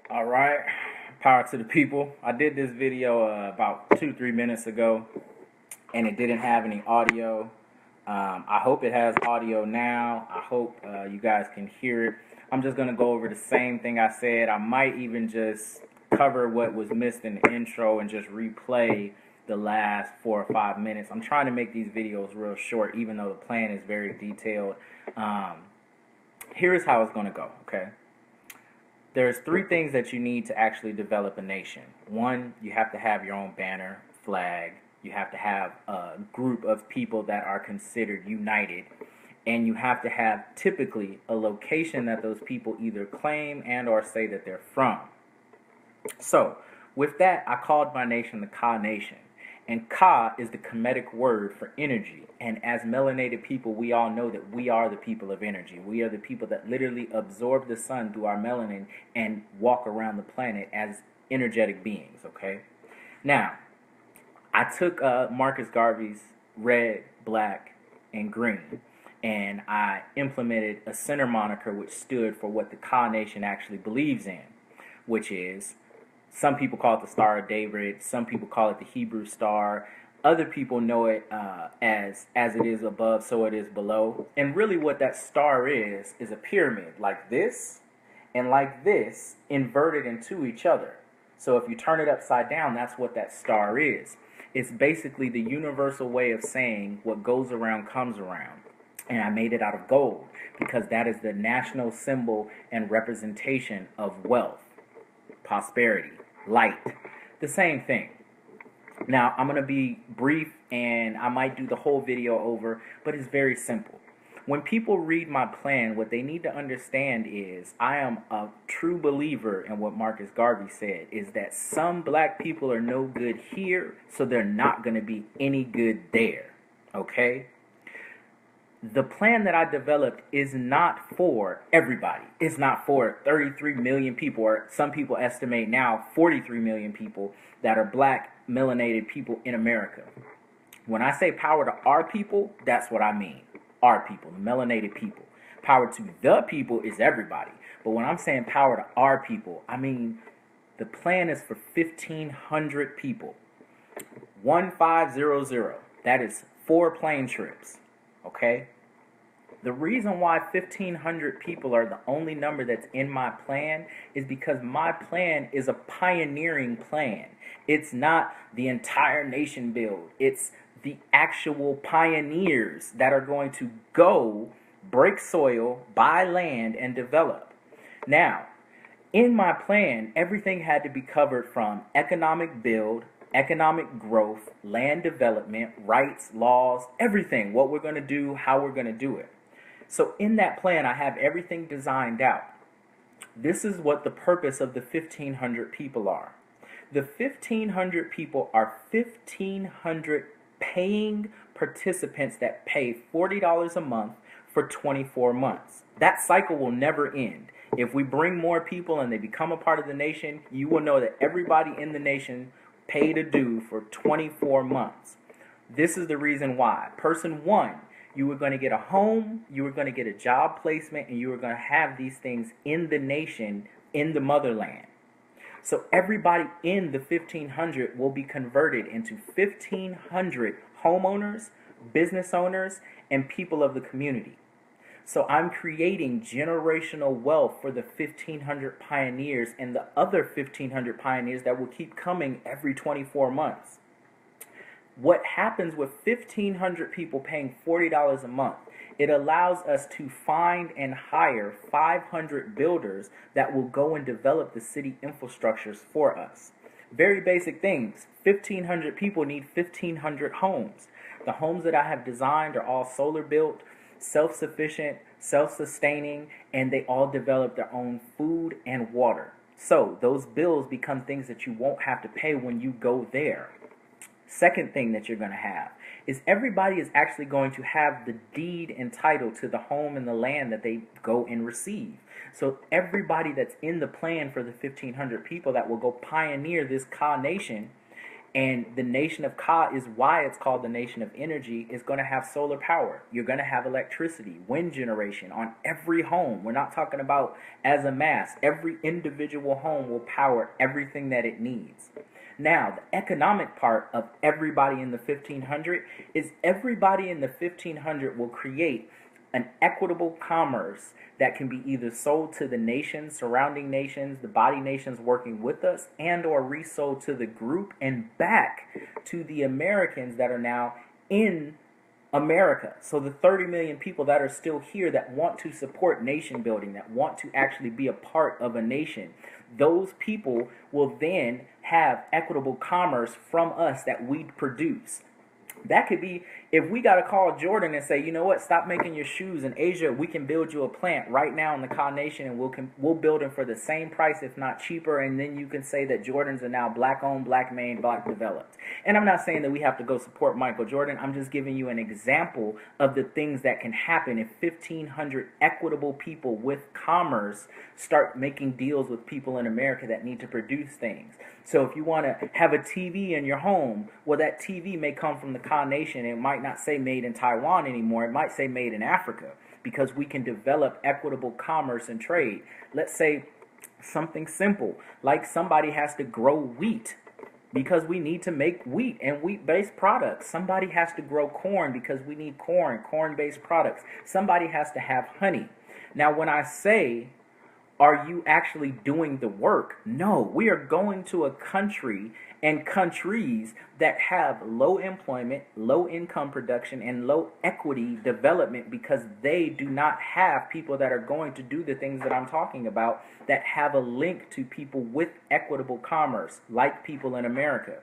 All right, power to the people. I did this video about 2, 3 minutes ago, and it didn't have any audio. I hope it has audio now. I hope you guys can hear it. I'm just gonna go over the same thing I said. I might even just cover what was missed in the intro and just replay the last 4 or 5 minutes. I'm trying to make these videos real short, even though the plan is very detailed. Here's how it's gonna go. Okay. There's three things that you need to actually develop a nation. One, you have to have your own banner, flag. You have to have a group of people that are considered united. And you have to have typically a location that those people either claim and or say that they're from. So, with that, I called my nation the Ka Nation. And Ka is the Kemetic word for energy. And as melanated people, we all know that we are the people of energy. We are the people that literally absorb the sun through our melanin and walk around the planet as energetic beings, okay? Now, I took Marcus Garvey's red, black, and green, and I implemented a center moniker which stood for what the Ka Nation actually believes in, which is, some people call it the Star of David. Some people call it the Hebrew Star. Other people know it as it is above, so it is below. And really, what that star is a pyramid, like this and like this, inverted into each other. So if you turn it upside down, that's what that star is. It's basically the universal way of saying what goes around comes around. And I made it out of gold because that is the national symbol and representation of wealth, prosperity, light, the same thing. Now, I'm going to be brief and I might do the whole video over, but it's very simple. When people read my plan, what they need to understand is I am a true believer in what Marcus Garvey said, is that some black people are no good here, so they're not going to be any good there, okay? The plan that I developed is not for everybody. It's not for 33 million people, or some people estimate now 43 million people that are black, melanated people in America. When I say power to our people, that's what I mean. Our people, the melanated people. Power to the people is everybody. But when I'm saying power to our people, I mean the plan is for 1,500 people. 1500. That is 4 plane trips. Okay? The reason why 1,500 people are the only number that's in my plan is because my plan is a pioneering plan. It's not the entire nation build. It's the actual pioneers that are going to go break soil, buy land, and develop. Now, in my plan, everything had to be covered from economic build, economic growth, land development, rights, laws, everything. What we're going to do, how we're going to do it. So in that plan, I have everything designed out. This is what the purpose of the 1,500 people are. The 1,500 people are 1,500 paying participants that pay $40 a month for 24 months. That cycle will never end. If we bring more people and they become a part of the nation, you will know that everybody in the nation paid a due for 24 months. This is the reason why. Person 1, you were going to get a home, you were going to get a job placement, and you were going to have these things in the nation, in the motherland. So everybody in the 1,500 will be converted into 1,500 homeowners, business owners, and people of the community. So I'm creating generational wealth for the 1,500 pioneers and the other 1,500 pioneers that will keep coming every 24 months. What happens with 1,500 people paying $40 a month, it allows us to find and hire 500 builders that will go and develop the city infrastructures for us. Very basic things. 1,500 people need 1,500 homes. The homes that I have designed are all solar built, self-sufficient, self-sustaining, and they all develop their own food and water. So those bills become things that you won't have to pay when you go there. Second thing that you're going to have is everybody is actually going to have the deed entitled to the home and the land that they go and receive. So everybody that's in the plan for the 1,500 people that will go pioneer this Ka Nation, And the nation of Ka is why it's called the nation of energy, is going to have solar power. You're going to have electricity, wind generation on every home. We're not talking about as a mass. Every individual home will power everything that it needs. Now, the economic part of everybody in the 1500 is everybody in the 1500 will create an equitable commerce that can be either sold to the nations, surrounding nations, the body nations working with us, and or resold to the group and back to the Americans that are now in America. So the 30 million people that are still here that want to support nation building, that want to actually be a part of a nation, those people will then have equitable commerce from us that we produce. That could be if we got to call Jordan and say, you know what, stop making your shoes in Asia. We can build you a plant right now in the Ka Nation, and we'll build them for the same price, if not cheaper. And then you can say that Jordans are now black owned, black made, black developed. And I'm not saying that we have to go support Michael Jordan. I'm just giving you an example of the things that can happen if 1,500 equitable people with commerce start making deals with people in America that need to produce things. So if you want to have a TV in your home, well, that TV may come from the Ka Nation. It might not say made in Taiwan anymore. It might say made in Africa, because we can develop equitable commerce and trade. Let's say something simple, like somebody has to grow wheat because we need to make wheat and wheat-based products. Somebody has to grow corn because we need corn-based products. Somebody has to have honey. Now, when I say, are you actually doing the work? No, we are going to a country and countries that have low employment, low income production, and low equity development because they do not have people that are going to do the things that I'm talking about that have a link to people with equitable commerce, like people in America.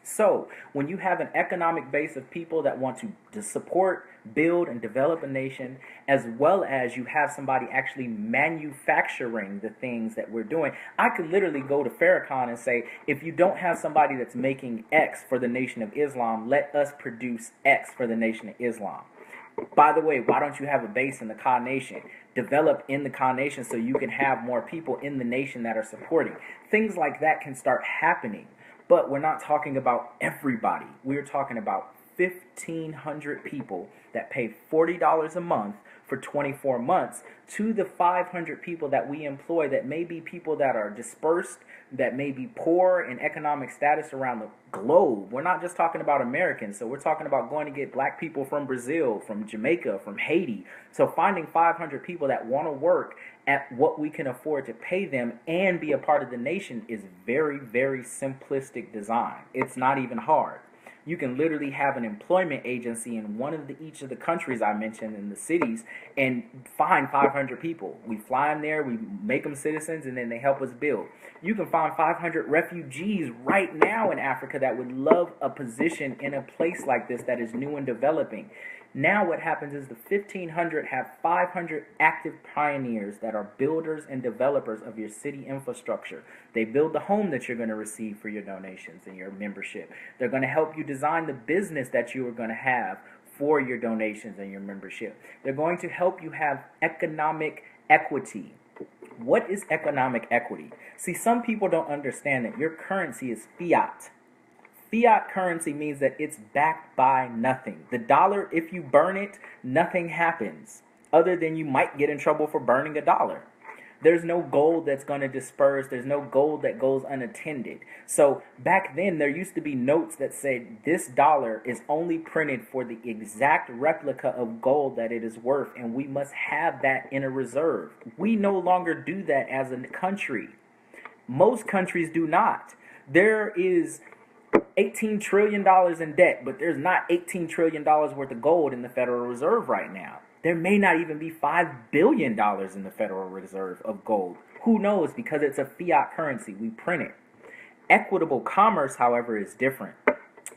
So, when you have an economic base of people that want to support, build, and develop a nation, as well as you have somebody actually manufacturing the things that we're doing, I could literally go to Farrakhan and say, if you don't have somebody that's making X for the Nation of Islam, let us produce X for the Nation of Islam. By the way, why don't you have a base in the Ka Nation? Develop in the Ka Nation so you can have more people in the nation that are supporting. Things like that can start happening. But we're not talking about everybody. We're talking about 1,500 people that pay $40 a month for 24 months to the 500 people that we employ that may be people that are dispersed, that may be poor in economic status around the globe. We're not just talking about Americans. So we're talking about going to get black people from Brazil, from Jamaica, from Haiti. So finding 500 people that want to work at what we can afford to pay them and be a part of the nation is very, very simplistic design. It's not even hard. You can literally have an employment agency in each of the countries I mentioned in the cities and find 500 people. We fly them there, we make them citizens, and then they help us build. You can find 500 refugees right now in Africa that would love a position in a place like this that is new and developing. Now what happens is the 1,500 have 500 active pioneers that are builders and developers of your city infrastructure. They build the home that you're going to receive for your donations and your membership. They're going to help you design the business that you are going to have for your donations and your membership. They're going to help you have economic equity. What is economic equity? See, some people don't understand that your currency is fiat. Fiat currency means that it's backed by nothing. The dollar, if you burn it, nothing happens other than you might get in trouble for burning a dollar. There's no gold that's going to disperse. There's no gold that goes unattended. So back then, there used to be notes that said this dollar is only printed for the exact replica of gold that it is worth, and we must have that in a reserve. We no longer do that as a country. Most countries do not. There is $18 trillion in debt, but there's not $18 trillion worth of gold in the Federal Reserve right now. There may not even be $5 billion in the Federal Reserve of gold. Who knows? Because it's a fiat currency. We print it. Equitable commerce, however, is different.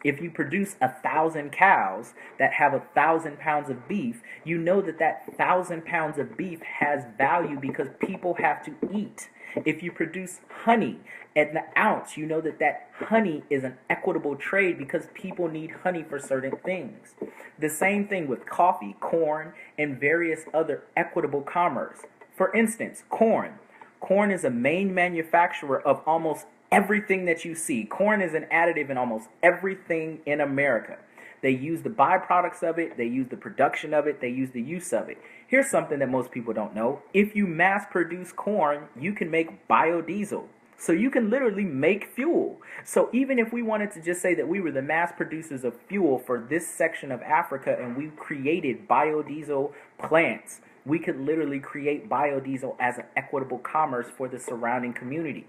If you produce 1,000 cows that have 1,000 pounds of beef, you know that 1,000 pounds of beef has value because people have to eat. If you produce honey at the ounce, you know that honey is an equitable trade because people need honey for certain things. The same thing with coffee, corn, and various other equitable commerce. For instance, corn. Corn is a main manufacturer of almost Everything that you see, corn is an additive in almost everything in America. They use the byproducts of it, they use the production of it, they use the use of it. Here's something that most people don't know. If you mass produce corn, you can make biodiesel. So you can literally make fuel. So even if we wanted to just say that we were the mass producers of fuel for this section of Africa and we created biodiesel plants, we could literally create biodiesel as an equitable commerce for the surrounding community.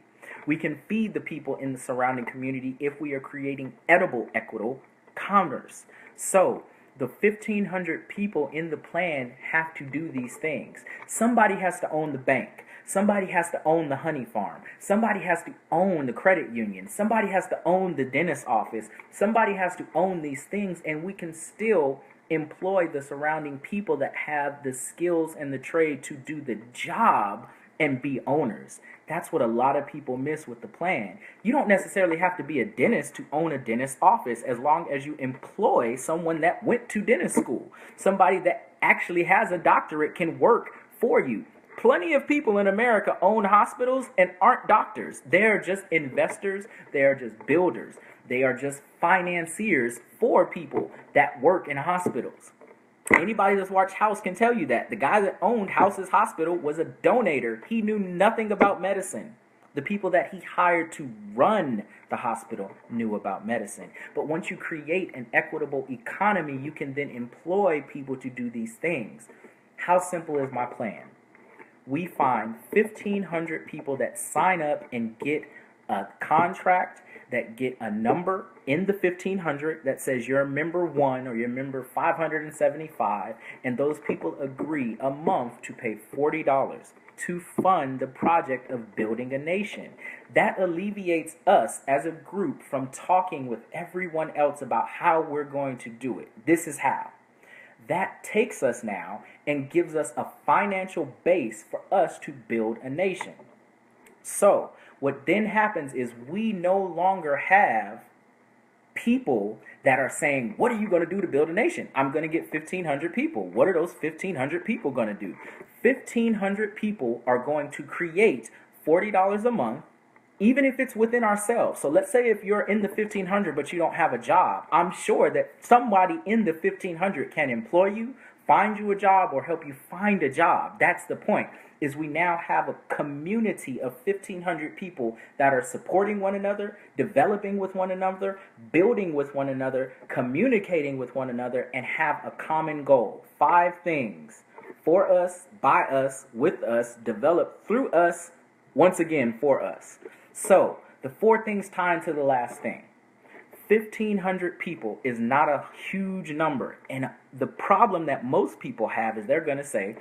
We can feed the people in the surrounding community if we are creating edible equitable commerce. So the 1,500 people in the plan have to do these things. Somebody has to own the bank. Somebody has to own the honey farm. Somebody has to own the credit union. Somebody has to own the dentist office. Somebody has to own these things, and we can still employ the surrounding people that have the skills and the trade to do the job and be owners. That's what a lot of people miss with the plan. You don't necessarily have to be a dentist to own a dentist office as long as you employ someone that went to dentist school. Somebody that actually has a doctorate can work for you. Plenty of people in America own hospitals and aren't doctors. They're just investors. They are just builders. They are just financiers for people that work in hospitals. Anybody that's watched House can tell you that. The guy that owned House's hospital was a donator. He knew nothing about medicine. The people that he hired to run the hospital knew about medicine. But once you create an equitable economy, you can then employ people to do these things. How simple is my plan? We find 1,500 people that sign up and get a contract, that get a number in the 1,500 that says you're a member 1 or you're member 575, and those people agree a month to pay $40 to fund the project of building a nation. That alleviates us as a group from talking with everyone else about how we're going to do it. This is how. That takes us now and gives us a financial base for us to build a nation. So, what then happens is we no longer have people that are saying, what are you going to do to build a nation? I'm going to get 1,500 people. What are those 1,500 people going to do? 1,500 people are going to create $40 a month, even if it's within ourselves. So let's say if you're in the 1,500 but you don't have a job, I'm sure that somebody in the 1,500 can employ you, find you a job, or help you find a job. That's the point, is we now have a community of 1,500 people that are supporting one another, developing with one another, building with one another, communicating with one another, and have a common goal. 5 things: for us, by us, with us, developed through us, once again for us. So, the 4 things tie into the last thing. 1,500 people is not a huge number. And the problem that most people have is they're going to say,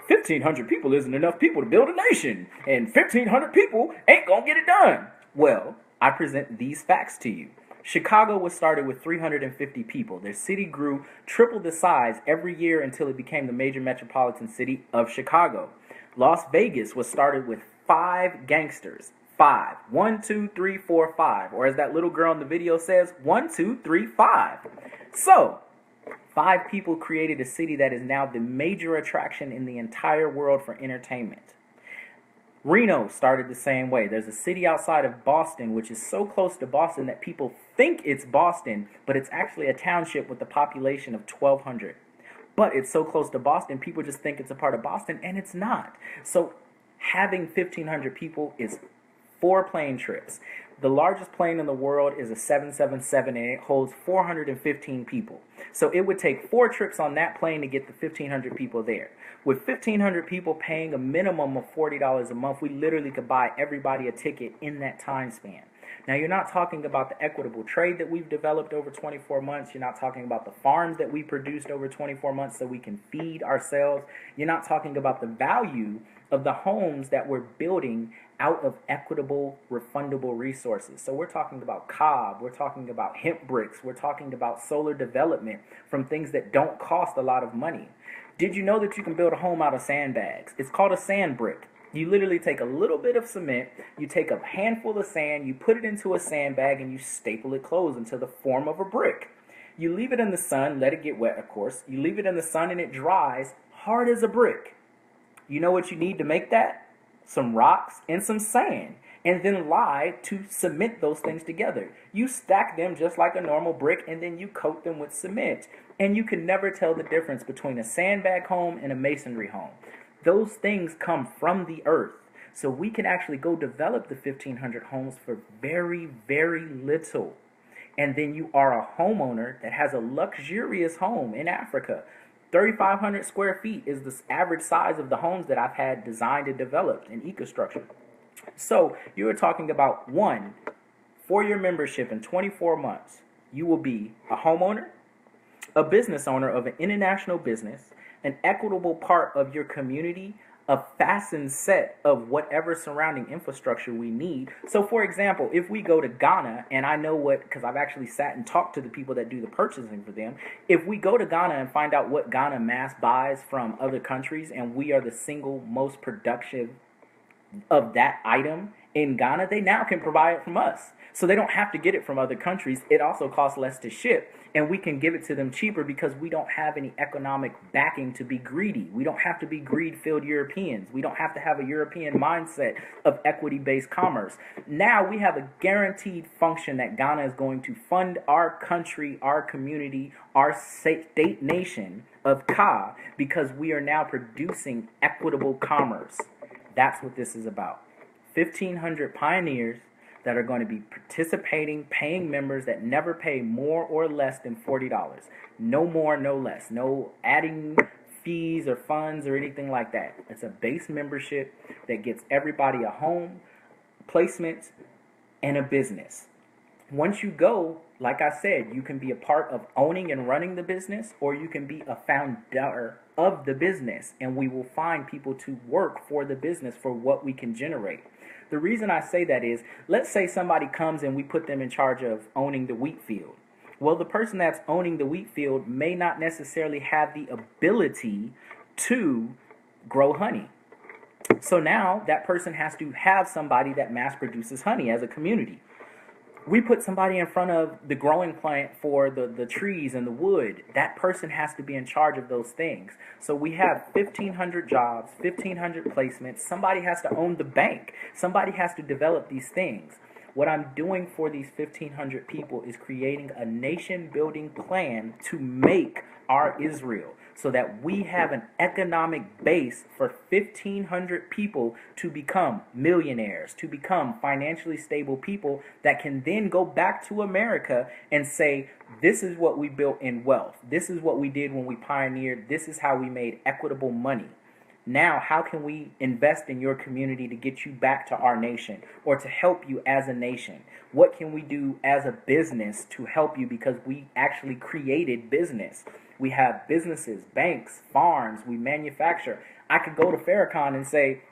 1,500 people isn't enough people to build a nation. And 1,500 people ain't going to get it done. Well, I present these facts to you. Chicago was started with 350 people. Their city grew triple the size every year until it became the major metropolitan city of Chicago. Las Vegas was started with 5 gangsters. 5. 1, 2, 3, 4, 5. Or as that little girl in the video says, 1, 2, 3, 5. So, 5 people created a city that is now the major attraction in the entire world for entertainment. Reno started the same way. There's a city outside of Boston, which is so close to Boston that people think it's Boston, but it's actually a township with a population of 1,200. But it's so close to Boston, people just think it's a part of Boston, and it's not. So having 1,500 people is 4 plane trips. The largest plane in the world is a 777, and it holds 415 people. So it would take 4 trips on that plane to get the 1,500 people there. With 1,500 people paying a minimum of $40 a month, we literally could buy everybody a ticket in that time span. Now, you're not talking about the equitable trade that we've developed over 24 months. You're not talking about the farms that we produced over 24 months so we can feed ourselves. You're not talking about the value of the homes that we're building out of equitable, refundable resources. So we're talking about cob, we're talking about hemp bricks, we're talking about solar development from things that don't cost a lot of money. Did you know that you can build a home out of sandbags? It's called a sand brick. You literally take a little bit of cement, you take a handful of sand, you put it into a sandbag, and you staple it closed into the form of a brick. You leave it in the sun, let it get wet, of course. You leave it in the sun and it dries hard as a brick. You know what you need to make that? Some rocks and some sand. and then lie to cement those things together. You stack them just like a normal brick, and then you coat them with cement. And you can never tell the difference between a sandbag home and a masonry home. Those things come from the earth. So we can actually go develop the 1,500 homes for very, very little. And then you are a homeowner that has a luxurious home in Africa. 3,500 square feet is the average size of the homes that I've had designed and developed in EcoStruxure. So you are talking about one, for your membership in 24 months, you will be a homeowner, a business owner of an international business, an equitable part of your community, a fastened set of whatever surrounding infrastructure we need. So for example, if we go to Ghana, and I know what, because I've actually sat and talked to the people that do the purchasing for them, if we go to Ghana and find out what Ghana mass buys from other countries, and we are the single most productive of that item in Ghana, they now can provide it from us. So they don't have to get it from other countries. It also costs less to ship, and we can give it to them cheaper because we don't have any economic backing to be greedy. We don't have to be greed-filled Europeans. We don't have to have a European mindset of equity-based commerce. Now we have a guaranteed function that Ghana is going to fund our country, our community, our state nation of Ka, because we are now producing equitable commerce. That's what this is about. 1,500 pioneers that are going to be participating, paying members that never pay more or less than $40. No more, no less. No adding fees or funds or anything like that. It's a base membership that gets everybody a home, placements, and a business. Once you go, like I said, you can be a part of owning and running the business, or you can be a founder of the business, and we will find people to work for the business for what we can generate. The reason I say that is, let's say somebody comes and we put them in charge of owning the wheat field. Well, the person that's owning the wheat field may not necessarily have the ability to grow honey. So now that person has to have somebody that mass produces honey as a community. We put somebody in front of the growing plant for the trees and the wood. That person has to be in charge of those things. So we have 1,500 jobs, 1,500 placements. Somebody has to own the bank. Somebody has to develop these things. What I'm doing for these 1,500 people is creating a nation-building plan to make our Israel, so that we have an economic base for 1,500 people to become millionaires, to become financially stable people that can then go back to America and say, this is what we built in wealth. This is what we did when we pioneered. This is how we made equitable money. Now, how can we invest in your community to get you back to our nation, or to help you as a nation? What can we do as a business to help you, because we actually created business? We have businesses, banks, farms, we manufacture. I could go to Farrakhan and say,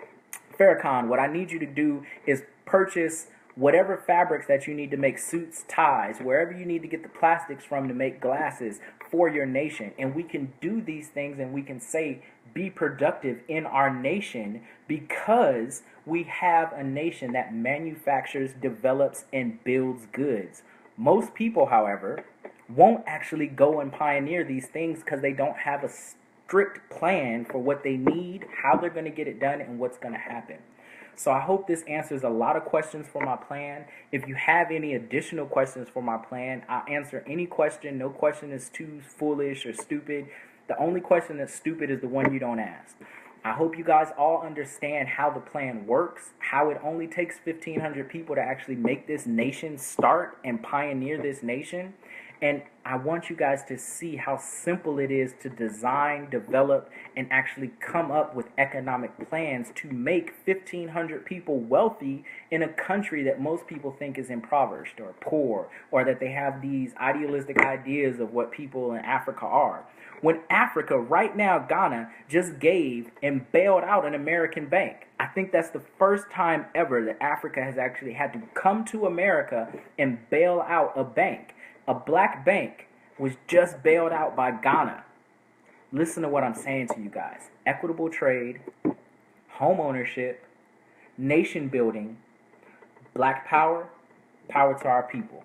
Farrakhan, what I need you to do is purchase whatever fabrics that you need to make suits, ties, wherever you need to get the plastics from to make glasses for your nation. And we can do these things, and we can say, be productive in our nation, because we have a nation that manufactures, develops, and builds goods. Most people, however, won't actually go and pioneer these things because they don't have a strict plan for what they need, how they're going to get it done, and what's going to happen. So I hope this answers a lot of questions for my plan. If you have any additional questions for my plan, I'll answer any question. No question is too foolish or stupid. The only question that's stupid is the one you don't ask. I hope you guys all understand how the plan works, how it only takes 1,500 people to actually make this nation start and pioneer this nation. And I want you guys to see how simple it is to design, develop, and actually come up with economic plans to make 1,500 people wealthy in a country that most people think is impoverished or poor, or that they have these idealistic ideas of what people in Africa are. When Africa, right now, Ghana, just gave and bailed out an American bank. I think that's the first time ever that Africa has actually had to come to America and bail out a bank. A black bank was just bailed out by Ghana. Listen to what I'm saying to you guys. Equitable trade, home ownership, nation building, black power, power to our people.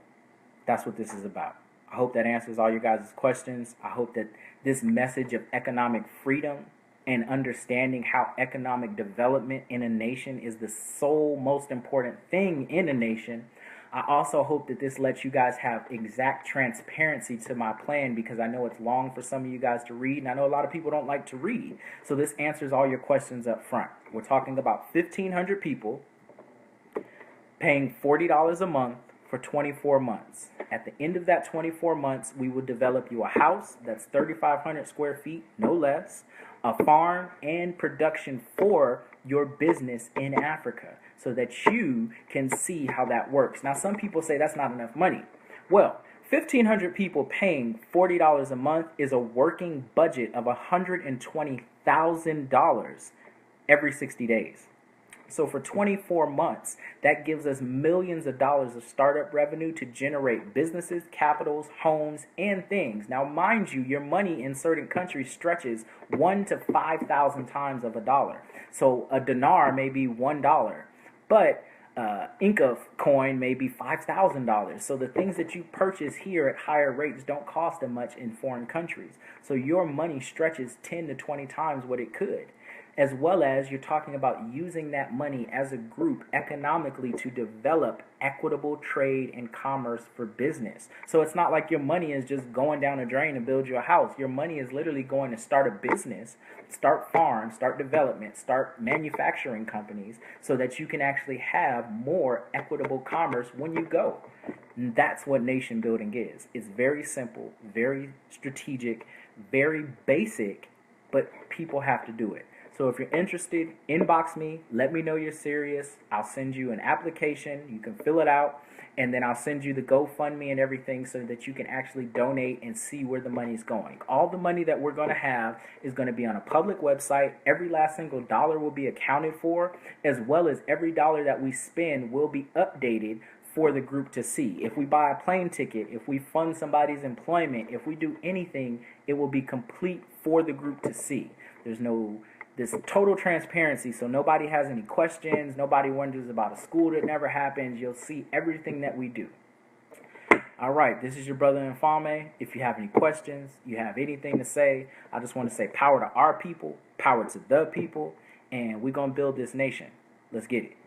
That's what this is about. I hope that answers all your guys' questions. I hope that this message of economic freedom and understanding how economic development in a nation is the sole most important thing in a nation, I also hope that this lets you guys have exact transparency to my plan, because I know it's long for some of you guys to read, and I know a lot of people don't like to read. So this answers all your questions up front. We're talking about 1,500 people paying $40 a month for 24 months. At the end of that 24 months, we will develop you a house that's 3,500 square feet, no less, a farm, and production for your business in Africa, so that you can see how that works. Now, some people say that's not enough money. Well, 1,500 people paying $40 a month is a working budget of $120,000 every 60 days. So for 24 months, that gives us millions of dollars of startup revenue to generate businesses, capitals, homes, and things. Now, mind you, your money in certain countries stretches 1 to 5,000 times of a dollar. So a dinar may be $1, but Inca coin may be $5,000. So the things that you purchase here at higher rates don't cost as much in foreign countries. So your money stretches 10 to 20 times what it could. As well as you're talking about using that money as a group economically to develop equitable trade and commerce for business. So it's not like your money is just going down a drain to build you a house. Your money is literally going to start a business, start farms, start development, start manufacturing companies, so that you can actually have more equitable commerce when you go. And that's what nation building is. It's very simple, very strategic, very basic, but people have to do it. So if you're interested, inbox me. Let me know you're serious. I'll send you an application. You can fill it out. And then I'll send you the GoFundMe and everything, so that you can actually donate and see where the money's going. All the money that we're going to have is going to be on a public website. Every last single dollar will be accounted for, as well as every dollar that we spend will be updated for the group to see. If we buy a plane ticket, if we fund somebody's employment, if we do anything, it will be complete for the group to see. There's total transparency, so nobody has any questions, nobody wonders about a school that never happens. You'll see everything that we do. All right, this is your brother Infame. If you have any questions, you have anything to say, I just want to say power to our people, power to the people, and we're going to build this nation. Let's get it.